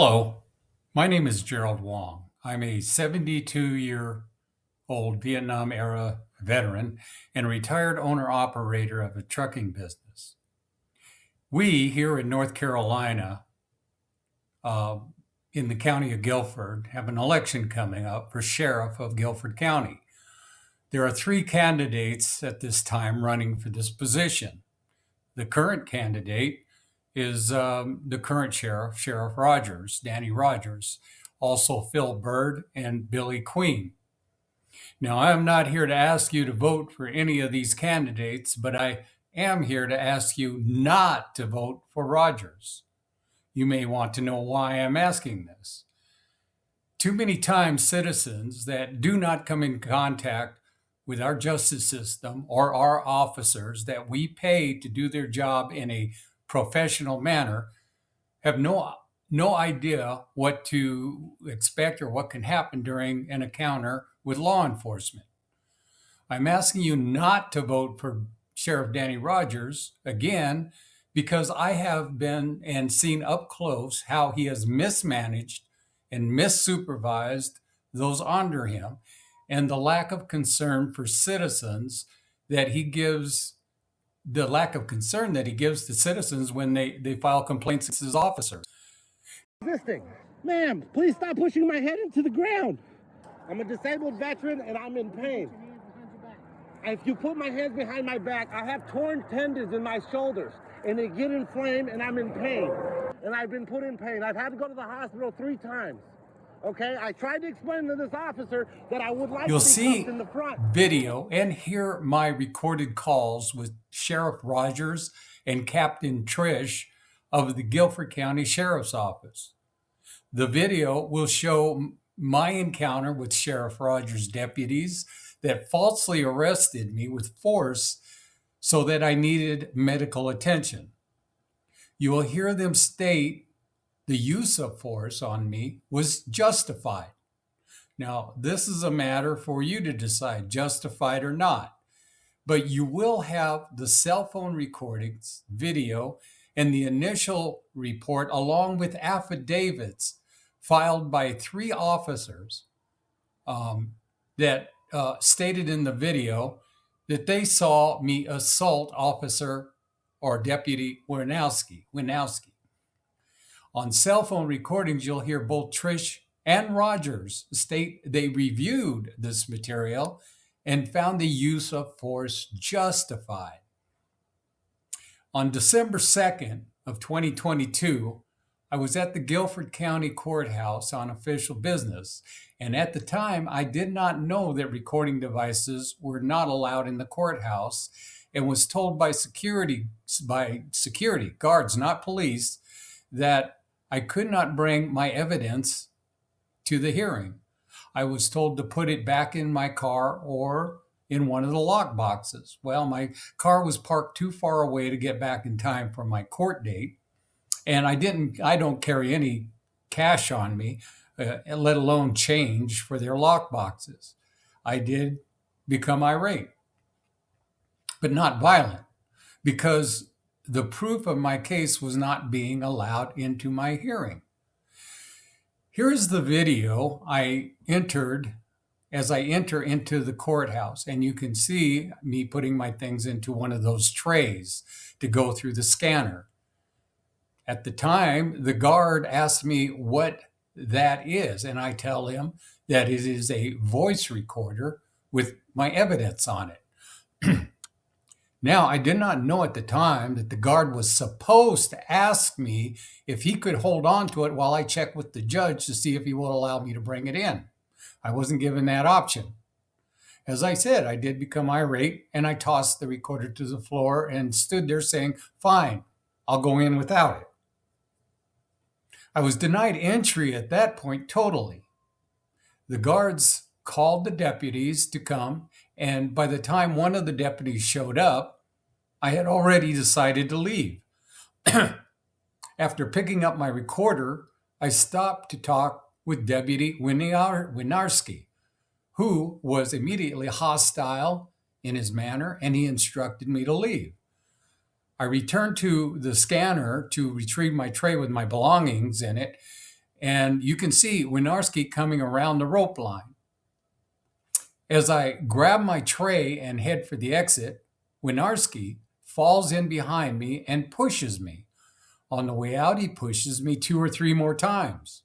Hello, my name is Gerald Wong. I'm a 72-year-old Vietnam era veteran and retired owner operator of a trucking business. We here in North Carolina, uh, in the county of Guilford, have an election coming up for sheriff of Guilford County. There are three candidates at this time running for this position. The current candidate is the current sheriff, Sheriff Rogers, Danny Rogers, also Phil Bird and Billy Queen. Now, I'm not here to ask you to vote for any of these candidates, but I am here to ask you not to vote for Rogers. You may want to know why I'm asking this. Too many times, citizens that do not come in contact with our justice system or our officers that we pay to do their job in a professional manner have no idea what to expect or what can happen during an encounter with law enforcement. I'm asking you not to vote for Sheriff Danny Rogers again because I have been and seen up close how he has mismanaged and missupervised those under him and the lack of concern for citizens that he gives the lack of concern that he gives to citizens when they file complaints against his officers. Resisting. Ma'am, please stop pushing my head into the ground. I'm a disabled veteran and I'm in pain. If you put my hands behind my back, I have torn tendons in my shoulders and they get inflamed and I'm in pain. And I've been put in pain. I've had to go to the hospital 3 times. Okay, I tried to explain to this officer that I would like You'll to be see cuffed in the front. video and hear my recorded calls with Sheriff Rogers and Captain Trish of the Guilford County Sheriff's Office. The video will show my encounter with Sheriff Rogers' deputies that falsely arrested me with force so that I needed medical attention. You will hear them state the use of force on me was justified. Now, this is a matter for you to decide, justified or not. But you will have the cell phone recordings, video, and the initial report, along with affidavits filed by 3 officers that stated in the video that they saw me assault Officer or Deputy Winowski. On cell phone recordings, you'll hear both Trish and Rogers state they reviewed this material and found the use of force justified. On December 2nd of 2022, I was at the Guilford County Courthouse on official business, and at the time, I did not know that recording devices were not allowed in the courthouse and was told by security guards, not police, that I could not bring my evidence to the hearing. I was told to put it back in my car or in one of the lock boxes. Well, my car was parked too far away to get back in time for my court date, and I don't carry any cash on me, let alone change for their lock boxes. I did become irate, but not violent, because the proof of my case was not being allowed into my hearing. Here's the video I entered as I enter into the courthouse, and you can see me putting my things into one of those trays to go through the scanner. At the time, the guard asked me what that is, and I tell him that it is a voice recorder with my evidence on it. Now, I did not know at the time that the guard was supposed to ask me if he could hold on to it while I check with the judge to see if he will allow me to bring it in. I wasn't given that option. As I said, I did become irate, and I tossed the recorder to the floor and stood there saying, "Fine, I'll go in without it." I was denied entry at that point totally. The guards called the deputies to come, and by the time one of the deputies showed up, I had already decided to leave. After picking up my recorder, I stopped to talk with Deputy Winarski, who was immediately hostile in his manner, and he instructed me to leave. I returned to the scanner to retrieve my tray with my belongings in it, and you can see Winarski coming around the rope line. As I grab my tray and head for the exit, Winarski falls in behind me and pushes me. On the way out, he pushes me 2 or 3 more times.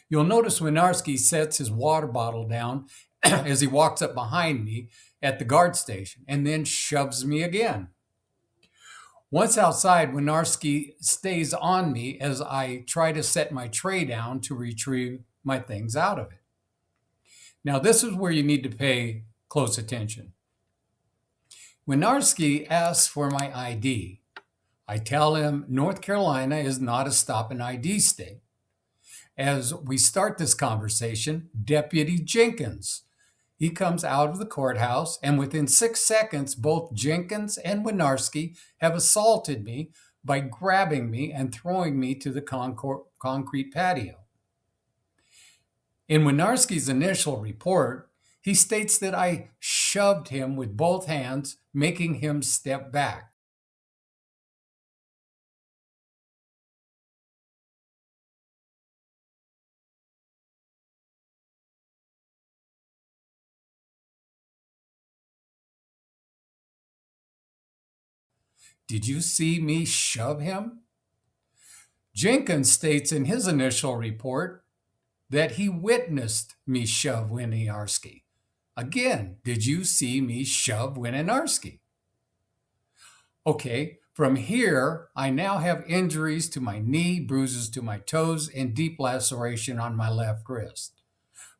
You'll notice Winarski sets his water bottle down as he walks up behind me at the guard station and then shoves me again. Once outside, Winarski stays on me as I try to set my tray down to retrieve my things out of it. Now, this is where you need to pay close attention. Winarski asks for my ID. I tell him North Carolina is not a stop and ID state. As we start this conversation, Deputy Jenkins, he comes out of the courthouse, and within 6 seconds, both Jenkins and Winarski have assaulted me by grabbing me and throwing me to the concrete patio. In Winarski's initial report, he states that I shoved him with both hands, making him step back. Did you see me shove him? Jenkins states in his initial report that he witnessed me shove Winarski. Again, did you see me shove Winarski? Okay, from here, I now have injuries to my knee, bruises to my toes, and deep laceration on my left wrist.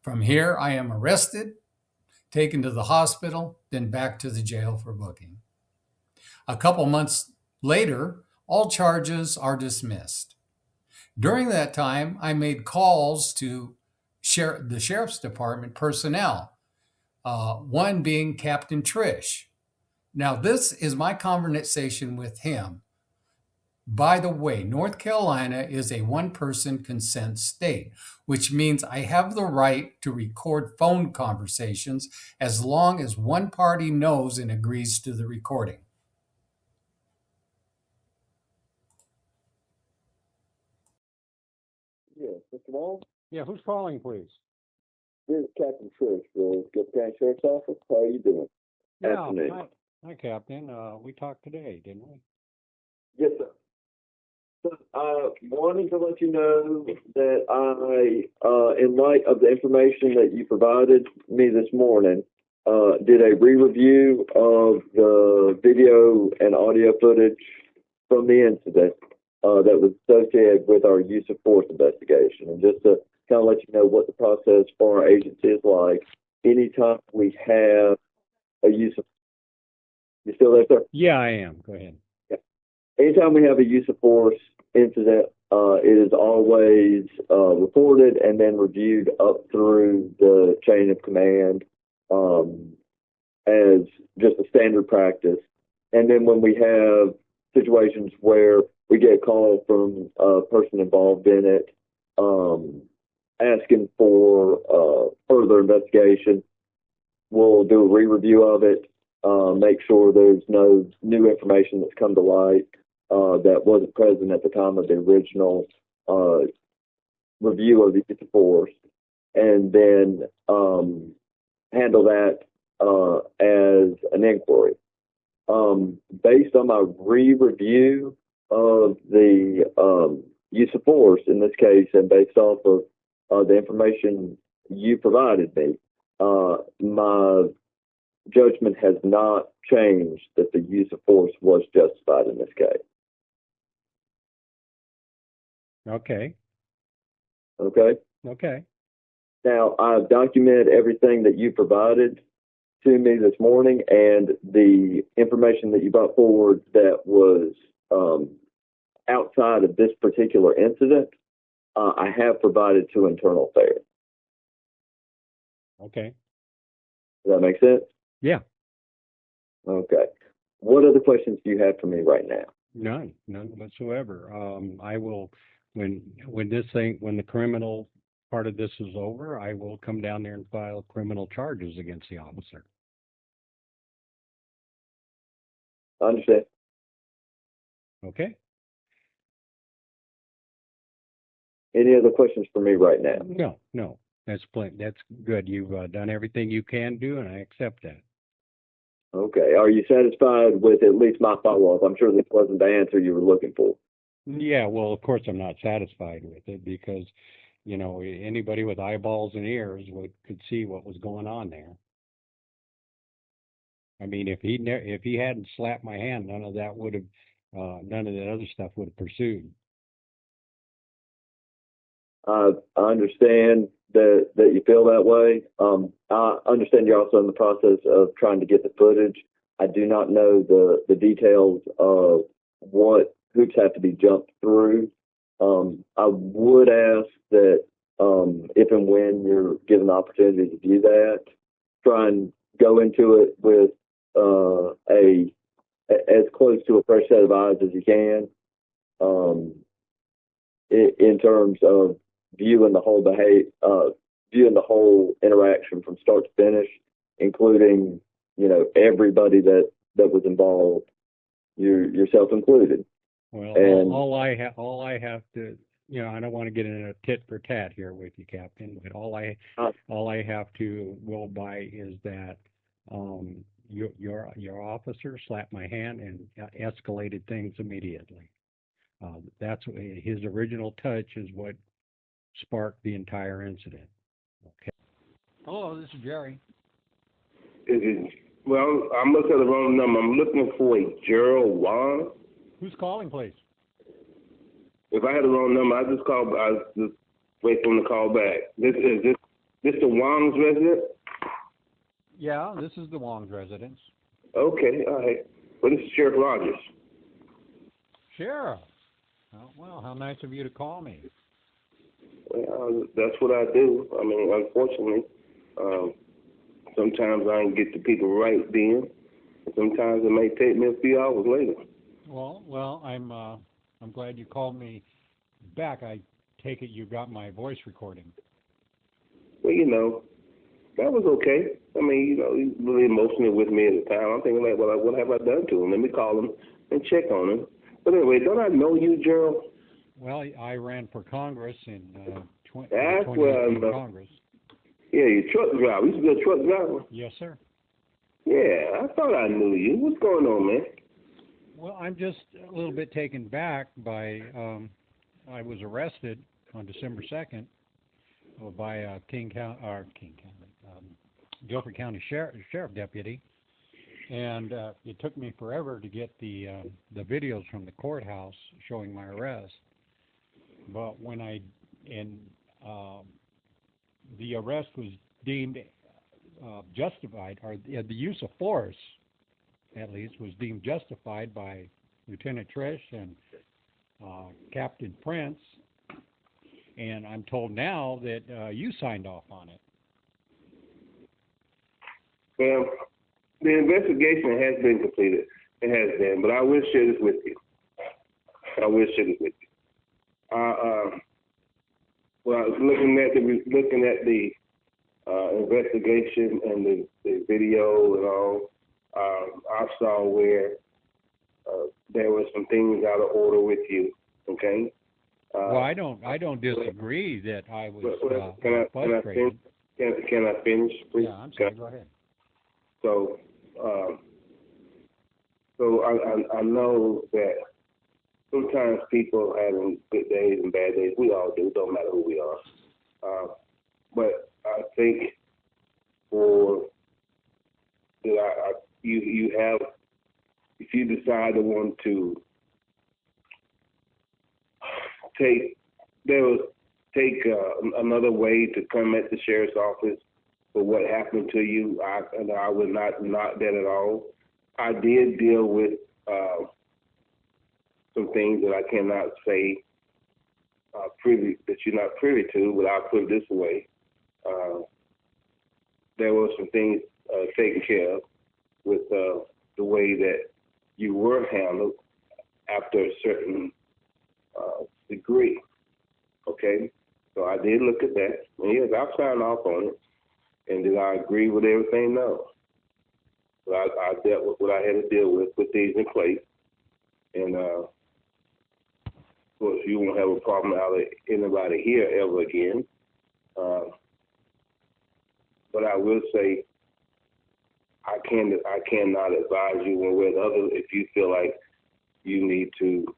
From here, I am arrested, taken to the hospital, then back to the jail for booking. A couple months later, all charges are dismissed. During that time, I made calls to the Sheriff's Department personnel, one being Captain Trish. Now, this is my conversation with him. By the way, North Carolina is a one-person consent state, which means I have the right to record phone conversations as long as one party knows and agrees to the recording. Yes, Mr. Wall? Yeah, who's calling, please? This is Captain Trish for Guilford County Sheriff's Office. How are you doing? Yeah, Afternoon. hi, Captain. We talked today, didn't we? Yes, sir. So I wanted to let you know that I, in light of the information that you provided me this morning, did a re-review of the video and audio footage from the incident that was associated with our use of force investigation. And just to kind of let you know what the process for our agency is like, anytime we have a use of, you still there, sir? Yeah, I am. Go ahead. Anytime we have a use of force incident, it is always reported and then reviewed up through the chain of command as just a standard practice. And then when we have situations where we get a call from a person involved in it asking for further investigation, we'll do a re-review of it, make sure there's no new information that's come to light that wasn't present at the time of the original review of the use of force, and then handle that as an inquiry. Based on my re-review of the use of force in this case, and based off of the information you provided me, my judgment has not changed that the use of force was justified in this case. Okay. Okay? Okay. Now, I've documented everything that you provided to me this morning, and the information that you brought forward that was outside of this particular incident, I have provided to internal affairs. Okay. Does that make sense? Yeah. Okay. What other questions do you have for me right now? None whatsoever. I will, when the criminal part of this is over, I will come down there and file criminal charges against the officer. I understand. Okay. Any other questions for me right now? No, that's plain. That's good. You've done everything you can do, and I accept that. Okay. Are you satisfied with at least my follow-up? I'm sure this wasn't the answer you were looking for. Yeah, well, of course I'm not satisfied with it because, anybody with eyeballs and ears could see what was going on there. I mean, if he hadn't slapped my hand, none of that would have, none of that other stuff would have pursued. I understand that you feel that way. I understand you're also in the process of trying to get the footage. I do not know the details of what hoops have to be jumped through. I would ask that if and when you're given the opportunity to do that, try and go into it with as close to a fresh set of eyes as you can. In terms of viewing the whole viewing the whole interaction from start to finish, including everybody that was involved, yourself included. Well, And all I have to, I don't want to get in a tit for tat here with you, Captain, but all I have to go by is that your officer slapped my hand and escalated things immediately. That's his original touch is what sparked the entire incident. Okay. Hello, this is Jerry. Well, I must have the wrong number. I'm looking for a Gerald Wong. Who's calling, please? If I had the wrong number, I just wait for him to call back. This the Wong's resident? Yeah, this is the Wong's residence. Okay, all right. Well, this is Sheriff Rogers. Sheriff. Oh, well, how nice of you to call me. Well, that's what I do. I mean, unfortunately, sometimes I don't get the people right then. Sometimes it may take me a few hours later. Well, I'm glad you called me back. I take it you got my voice recording. Well, that was okay. I mean, he's really emotional with me at the time. I'm thinking, like, well, what have I done to him? Let me call him and check on him. But anyway, don't I know you, Gerald? Well, I ran for Congress in That's where I know. Congress. Yeah, you're a truck driver. You used to be a truck driver? Yes, sir. Yeah, I thought I knew you. What's going on, man? Well, I'm just a little bit taken back by I was arrested on December 2nd by a Guilford County sheriff deputy, and it took me forever to get the videos from the courthouse showing my arrest. But when the arrest was deemed justified, or the use of force, at least, was deemed justified by Lieutenant Trish and Captain Prince, and I'm told now that you signed off on it. Well, the investigation has been completed. It has been, but I will share this with you. Well, I was looking at the investigation and the video and all. I saw where there were some things out of order with you. Okay. Well, I don't disagree that I was frustrated. Can I finish, please? Yeah, I'm sorry. Go ahead. So I know that sometimes people having good days and bad days. We all do. Don't matter who we are. But I think you have, if you decide to want to take another way to come at the sheriff's office for what happened to you, I would not that at all. I did deal with some things that I cannot say that you're not privy to, but I'll put it this way. There were some things taken care of with the way that you were handled after a certain degree. Okay? So I did look at that. And yes, I signed off on it. And did I agree with everything? No. But I dealt with what I had to deal with, put these in place. And course, you won't have a problem out of anybody here ever again. But I will say, I cannot advise you one way or the other. If you feel like you need to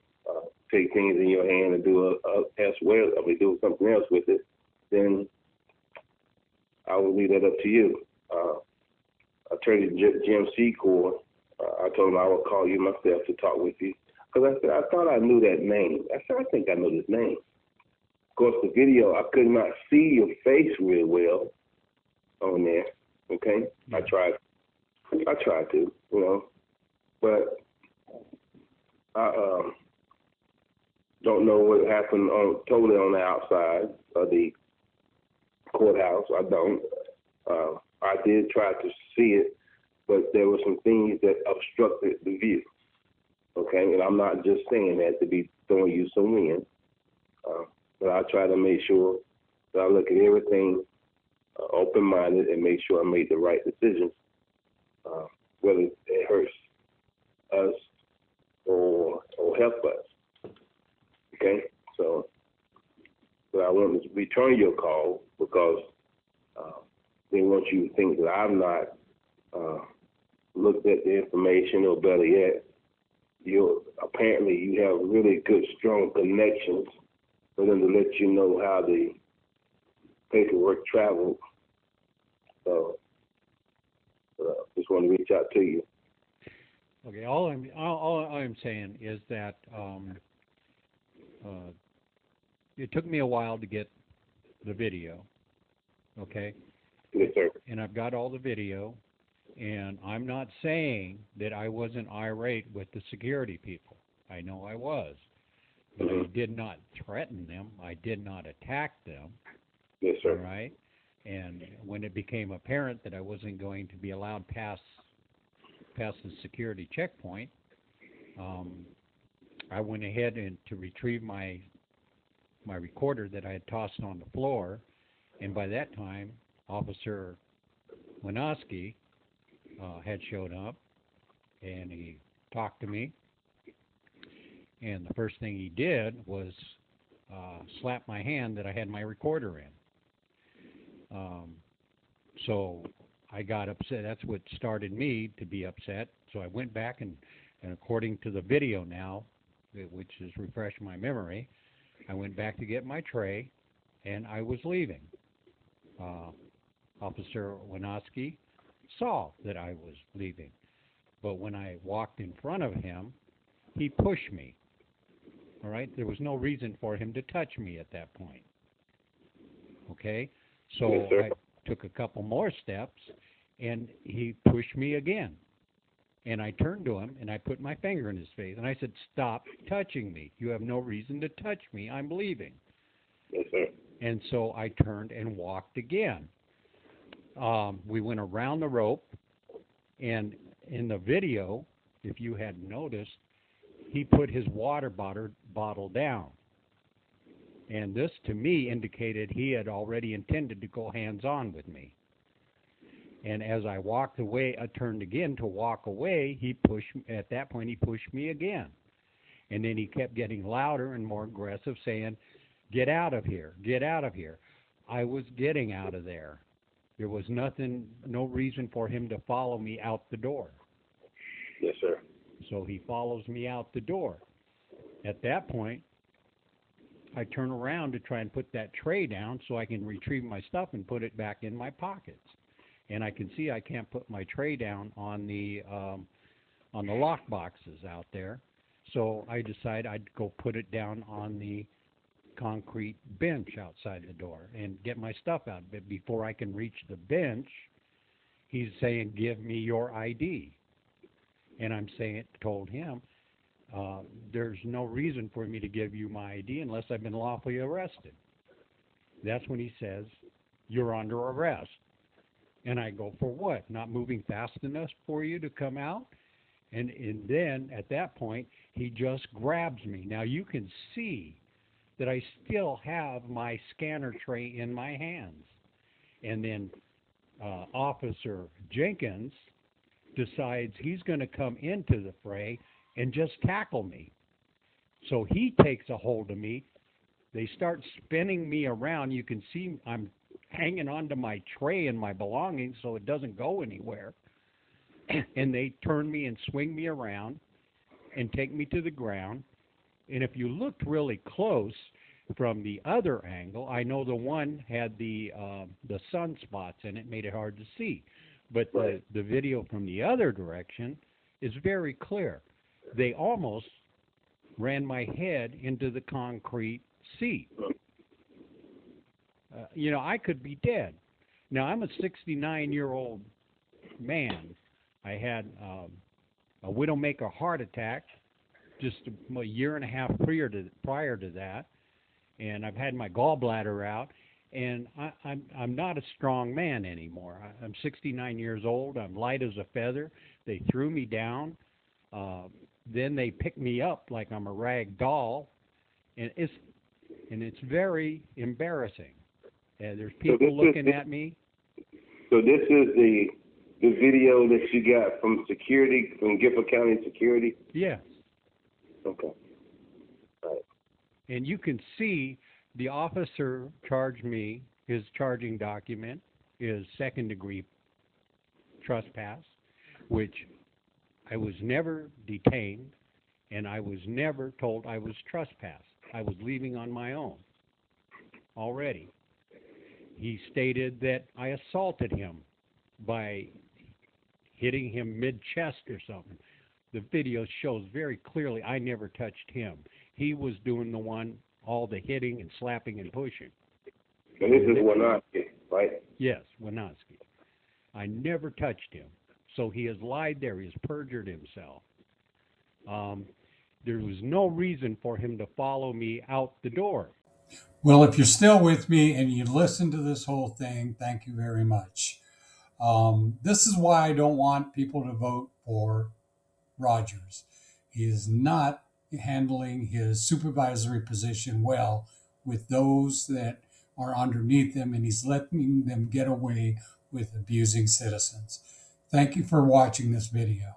take things in your hand and do do something else with it, then I will leave that up to you. Attorney Jim Secor, I told him I would call you myself to talk with you, because I thought I knew that name. I said, I think I know this name. Of course, the video, I could not see your face real well on there, okay? I tried to, but I don't know what happened totally on the outside of the courthouse. I don't. I did try to see it, but there were some things that obstructed the view, okay? And I'm not just saying that to be throwing you some wind, but I try to make sure that I look at everything open-minded and make sure I made the right decisions, whether it hurts us or help us. Okay, so but I want to return your call because they want you to think that I've not looked at the information, or better yet, apparently you have really good, strong connections for them to let you know how the paperwork traveled. So just want to reach out to you. Okay, all I'm saying is that it took me a while to get the video, okay? Yes, sir. And I've got all the video, and I'm not saying that I wasn't irate with the security people. I know I was, but I did not threaten them. I did not attack them. Yes, sir. All right? And when it became apparent that I wasn't going to be allowed past the security checkpoint, I went ahead and to retrieve my recorder that I had tossed on the floor, and by that time, Officer Winoski had showed up, and he talked to me, and the first thing he did was slap my hand that I had my recorder in. So I got upset. That's what started me to be upset. So I went back and according to the video now, which has refreshed my memory, I went back to get my tray, and I was leaving. Officer Winoski saw that I was leaving, but when I walked in front of him, he pushed me. All right? There was no reason for him to touch me at that point. Okay? So Yes, sir. I took a couple more steps, and he pushed me again. And I turned to him, and I put my finger in his face, and I said, "Stop touching me. You have no reason to touch me. I'm leaving." Yes, sir. And so I turned and walked again. We went around the rope, and in the video, if you had noticed, he put his water bottle down. And this, to me, indicated he had already intended to go hands-on with me. And as I walked away, I turned again to walk away, at that point, he pushed me again. And then he kept getting louder and more aggressive, saying, "Get out of here, get out of here." I was getting out of there. There was no reason for him to follow me out the door. Yes, sir. So he follows me out the door. At that point, I turn around to try and put that tray down so I can retrieve my stuff and put it back in my pockets. And I can see I can't put my tray down on the lock boxes out there. So I decide I'd go put it down on the concrete bench outside the door and get my stuff out. But before I can reach the bench, he's saying, "Give me your ID." And I'm told him, "There's no reason for me to give you my ID unless I've been lawfully arrested." That's when he says, "You're under arrest." And I go, "For what? Not moving fast enough for you to come out?" And then at that point, he just grabs me. Now you can see that I still have my scanner tray in my hands. And then Officer Jenkins decides he's going to come into the fray and just tackle me. So he takes a hold of me. They start spinning me around. You can see I'm hanging onto my tray and my belongings so it doesn't go anywhere. And they turn me and swing me around and take me to the ground. And if you looked really close from the other angle, I know the one had the sunspots in it, made it hard to see. But the video from the other direction is very clear. They almost ran my head into the concrete seat. I could be dead. Now, I'm a 69-year-old man. I had a widowmaker heart attack just a year and a half prior to that, and I've had my gallbladder out, and I'm not a strong man anymore. I'm 69 years old. I'm light as a feather. They threw me down. Then they picked me up like I'm a rag doll, and it's very embarrassing. There's people looking at me. So this is the video that you got from security, from Guilford County security? Yes. Okay. All right. And you can see the officer charged me, his charging document is second-degree trespass, which I was never detained, and I was never told I was trespassed. I was leaving on my own already. He stated that I assaulted him by hitting him mid-chest or something. The video shows very clearly I never touched him. He was doing all the hitting and slapping and pushing. And this is Winoski, right? Yes, Winoski. I never touched him. So he has lied there. He has perjured himself. There was no reason for him to follow me out the door. Well, if you're still with me and you listen to this whole thing, thank you very much. This is why I don't want people to vote for Rogers. He is not handling his supervisory position well with those that are underneath him, and he's letting them get away with abusing citizens. Thank you for watching this video.